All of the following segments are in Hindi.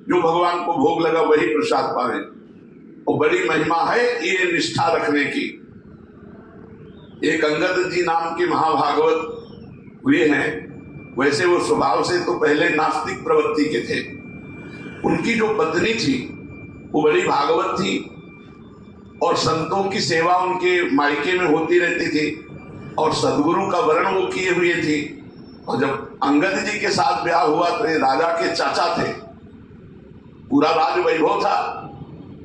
जो भगवान को भोग लगा वही प्रसाद पावे। और बड़ी महिमा है ये निष्ठा रखने की। एक अंगद जी नाम के महाभागवत हुए हैं। वैसे वो स्वभाव से तो पहले नास्तिक प्रवृत्ति के थे। उनकी जो पत्नी थी वो बड़ी भागवत थी और संतों की सेवा उनके मायके में होती रहती थी और सदगुरु का वर्ण वो किए हुए थी। और जब अंगद जी के साथ ब्याह हुआ तो ये राजा के चाचा थे, पूरा राज वैभव था,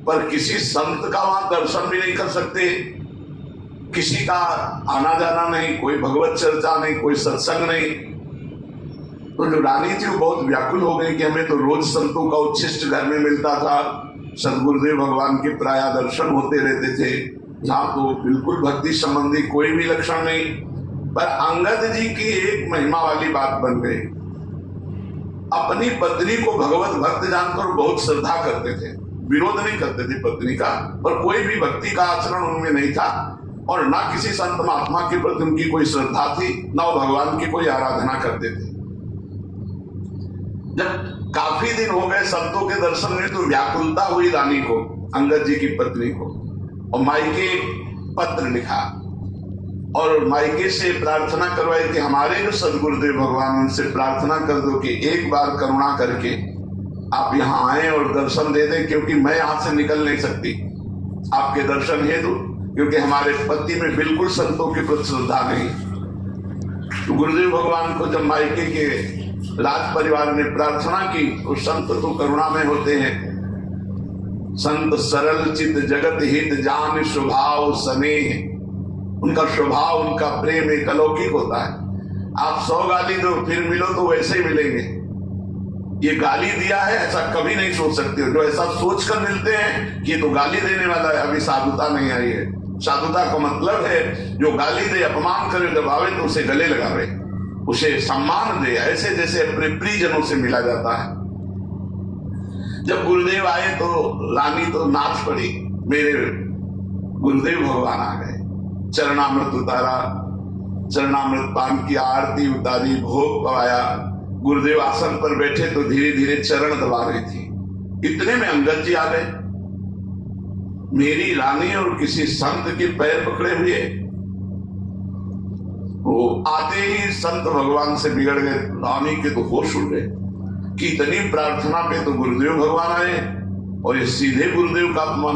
पर किसी संत का वहां दर्शन भी नहीं कर सकते, किसी का आना जाना नहीं, कोई भगवत चर्चा नहीं, कोई सत्संग नहीं। तो जो रानी थी वो बहुत व्याकुल हो गई कि हमें तो रोज संतों का उच्छिष्ट घर में मिलता था, सदगुरुदेव भगवान के प्राय दर्शन होते रहते थे, जहां तो बिल्कुल भक्ति संबंधी कोई भी लक्षण नहीं। पर अंगद जी की एक महिमा वाली बात बन गई। अपनी पत्नी को भगवत भक्त जानकर बहुत श्रद्धा करते थे, विरोध नहीं करते थे पत्नी का, पर कोई भी भक्ति का आचरण उनमें नहीं था और ना किसी संत महात्मा के प्रति उनकी कोई श्रद्धा थी, ना वो भगवान की कोई आराधना करते थे। जब काफी दिन हो गए संतों के दर्शन में तो व्याकुलता हुई रानी को, अंगद जी की पत्नी को, और मायके पत्र लिखा और मायके से प्रार्थना करवाई कि हमारे जो सदगुरुदेव भगवान उनसे प्रार्थना कर दो कि एक बार करुणा करके आप यहाँ आए और दर्शन दे दें, क्योंकि मैं यहाँ से निकल नहीं सकती आपके दर्शन हेतु, क्योंकि हमारे पति में बिल्कुल संतों के प्रति श्रद्धा नहीं। तो गुरुदेव भगवान को जब मायके के राज परिवार ने प्रार्थना की तो संत तो करुणा में होते हैं। संत सरल चित जगत हित जान स्वभाव स्नेह, उनका स्वभाव उनका प्रेम एक अलौकिक होता है। आप 100 गाली दो फिर मिलो तो वैसे ही मिलेंगे। ये गाली दिया है ऐसा कभी नहीं सोच सकते हो। जो ऐसा सोच कर मिलते हैं कि ये तो गाली देने वाला है, अभी साधुता नहीं आई है। साधुता का मतलब है जो गाली दे, अपमान करे, दबावे तो उसे गले लगावे, उसे सम्मान दे, ऐसे जैसे अपने प्रियजनों से मिला जाता है। जब गुरुदेव आए तो रानी तो नाच पड़ी, मेरे गुरुदेव भगवान आ गए, चरणामृत उतारा, चरणामृत पान की आरती उतारी, भोग पवाया। गुरुदेव आसन पर बैठे तो धीरे धीरे चरण दबा रही थी। इतने में अंगद जी आ गए, मेरी रानी और किसी संत के पैर पकड़े हुए। वो आते ही संत भगवान से बिगड़ गए, रानी के तो होश उड़ गए कि इतनी प्रार्थना पे तो गुरुदेव भगवान आए और ये सीधे गुरुदेव का अपमान।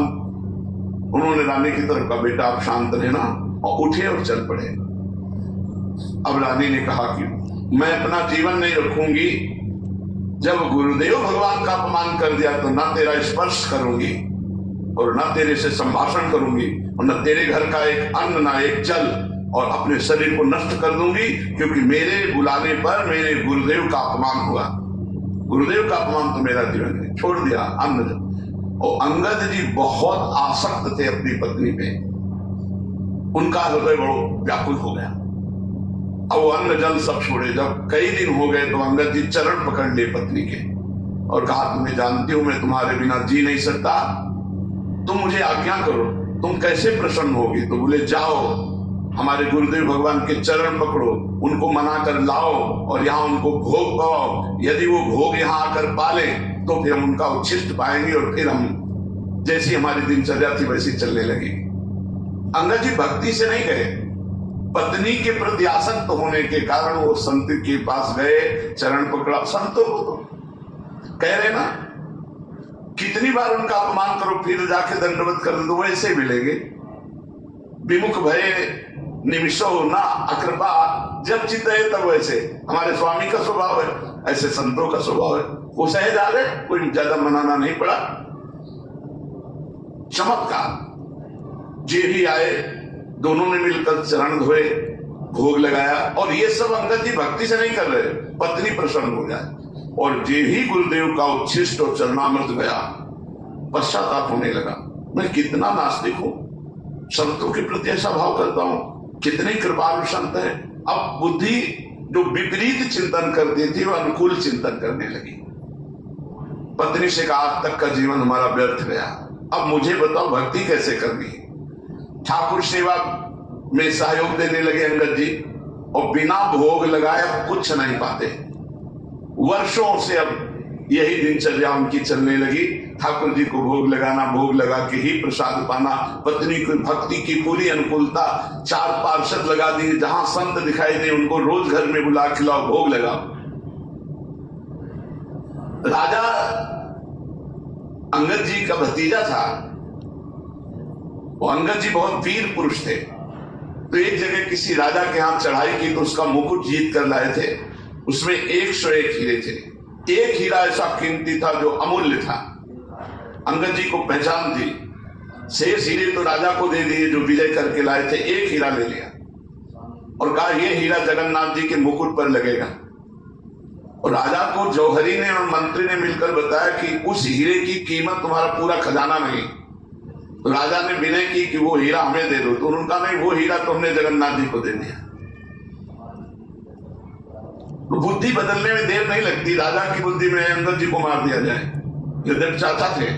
उन्होंने रानी की तरफ कहा, बेटा आप शांत रहना, और उठे और चल पड़े। अब रानी ने कहा कि मैं अपना जीवन नहीं रखूंगी, जब गुरुदेव भगवान का अपमान कर दिया तो ना तेरा स्पर्श करूंगी और ना तेरे से संभाषण करूंगी और ना तेरे घर का एक अन्न ना एक जल, और अपने शरीर को नष्ट कर दूंगी, क्योंकि मेरे बुलाने पर मेरे गुरुदेव का अपमान हुआ। गुरुदेव का अपमान तो मेरा जीवन ने छोड़ दिया, अन्न जल। और अंगद जी बहुत आसक्त थे अपनी पत्नी पे, उनका हृदय बड़ो व्याकुल हो गया। अब वो अन्न जल सब छोड़े। जब कई दिन हो गए तो अंगद जी चरण पकड़ लिए पत्नी के और कहा, तुम्हें जानती हूं मैं तुम्हारे बिना जी नहीं सकता, तुम मुझे आज्ञा करो, तुम कैसे प्रसन्न होगी? तो बोले, जाओ हमारे गुरुदेव भगवान के चरण पकड़ो, उनको मना कर लाओ और यहाँ उनको भोग पाओ। यदि वो भोग यहाँ आकर पाले तो फिर हम उनका उच्छिष्ट पाएंगे और फिर हम जैसी हमारी दिनचर्या थी वैसी चलने लगी। अंगद जी भक्ति से नहीं गए, पत्नी के प्रति आसक्त होने के कारण वो संत के पास गए, चरण पकड़ा। संतों को तो कह रहे ना, कितनी बार उनका अपमान करो फिर जाके दंडवत कर दो, वैसे मिलेंगे। विमुख भय निमिषो ना अकृपा, जब चित है तब वैसे। हमारे स्वामी का स्वभाव है, ऐसे संतों का स्वभाव है। वो सहज आ गए, कोई ज्यादा मनाना नहीं पड़ा। चमत्कार, जे भी आए दोनों ने मिलकर चरण धोए, भोग लगाया। और ये सब अंगद जी भक्ति से नहीं कर रहे, पत्नी प्रसन्न हो जाए। और जे ही गुरुदेव का उच्छिष्ट और चरणामृत गया, पश्चाताप होने लगा, मैं कितना नास्तिक हूं, संतों के प्रति ऐसा भाव करता हूं, कितने कृपालु संत है। अब बुद्धि जो विपरीत चिंतन करती थी वो अनुकूल चिंतन करने लगी। पत्नी से कहा, आज तक का जीवन हमारा व्यर्थ गया, अब मुझे बताओ भक्ति कैसे करनी है। ठाकुर सेवा में सहयोग देने लगे अंगद जी, और बिना भोग लगाए अब कुछ नहीं पाते। वर्षों से अब यही दिनचर्या उनकी चलने लगी। ठाकुर जी को भोग लगाना, भोग लगा के ही प्रसाद पाना, पत्नी की भक्ति की पूरी अनुकूलता, 4 पार्षद लगा दिए, जहां संत दिखाई दे उनको रोज घर में बुला खिलाओ, भोग लगाओ। राजा अंगद जी का भतीजा था, वो अंगद जी बहुत वीर पुरुष थे। तो एक जगह किसी राजा के यहां चढ़ाई की तो उसका मुकुट जीत कर लाए थे, उसमें 101 हीरे थे। एक हीरा ऐसा कीमती था जो अमूल्य था। अंगद जी को पहचान थी, शेष हीरे तो राजा को दे दिए जो विजय करके लाए थे, एक हीरा ले लिया और कहा यह हीरा जगन्नाथ जी के मुकुट पर लगेगा। और राजा को जौहरी ने और मंत्री ने मिलकर बताया कि उस हीरे की कीमत तुम्हारा पूरा खजाना नहीं। तो राजा ने विनय की कि वो हीरा हमें दे दो, तो उन्होंने कहा नहीं, वो हीरा तो हमने जगन्नाथ जी को दे दिया। तो बुद्धि बदलने में देर नहीं लगती। राजा की बुद्धि में अंगद जी को मार दिया जाए, यद्यपि चाचा थे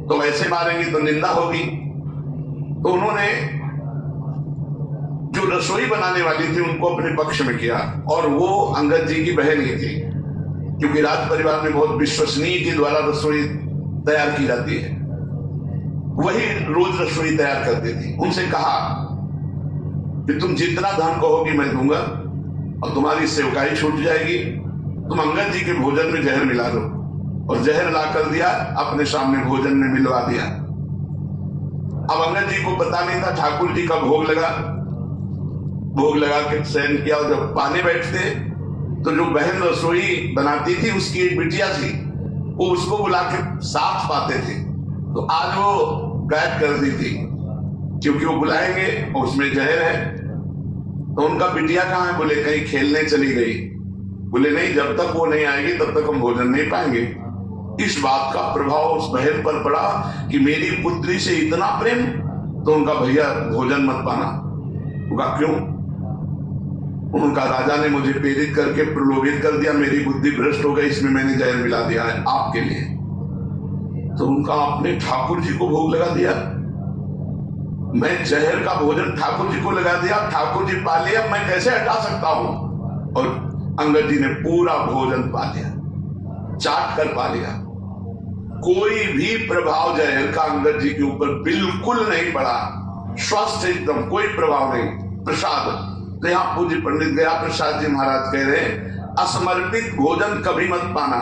तो वैसे मारेंगे तो निंदा होगी। तो उन्होंने जो रसोई बनाने वाली थी उनको अपने पक्ष में किया, और वो अंगद जी की बहन ही थी, क्योंकि राज परिवार में बहुत विश्वसनीय के द्वारा रसोई तैयार की जाती है। वही रोज रसोई तैयार करती थी। उनसे कहा कि तुम जितना धन कहोगी मैं दूंगा और तुम्हारी सेवकाई छूट जाएगी, तुम अंगद जी के भोजन में जहर मिला दो। और जहर ला कर दिया, अपने सामने भोजन में मिलवा दिया। अब अंगद जी को पता नहीं था, ठाकुर जी का भोग लगा, भोग लगा के शयन किया। और जब पाने बैठते तो जो बहन रसोई बनाती थी उसकी एक बिटिया थी, वो उसको बुला के साथ पाते थे। तो आज वो गायब कर दी थी, क्योंकि वो बुलाएंगे और उसमें जहर है। तो उनका बिटिया कहाँ है? बोले कहीं खेलने चली गई। बोले नहीं, जब तक वो नहीं आएगी तब तक हम भोजन नहीं पाएंगे। इस बात का प्रभाव उस बहन पर पड़ा कि मेरी पुत्री से इतना प्रेम, तो उनका भैया भोजन मत पाना। उनका क्यों? उनका राजा ने मुझे प्रेरित करके प्रलोभित कर दिया, मेरी बुद्धि भ्रष्ट हो गई, इसमें मैंने जहर मिला दिया है आपके लिए। तो उनका आपने ठाकुर जी को भोग लगा दिया, मैं जहर का भोजन ठाकुर जी को लगा दिया, ठाकुर जी पा लिया, मैं कैसे हटा सकता हूं? और अंगद जी ने पूरा भोजन पा लिया, चाट कर पा लिया। कोई भी प्रभाव जहर का अंगद जी के ऊपर बिल्कुल नहीं पड़ा, स्वस्थ एकदम, कोई प्रभाव नहीं। प्रसाद तो यहां पूज्य पंडित गया प्रसाद जी महाराज कह रहे, असमर्पित भोजन कभी मत पाना।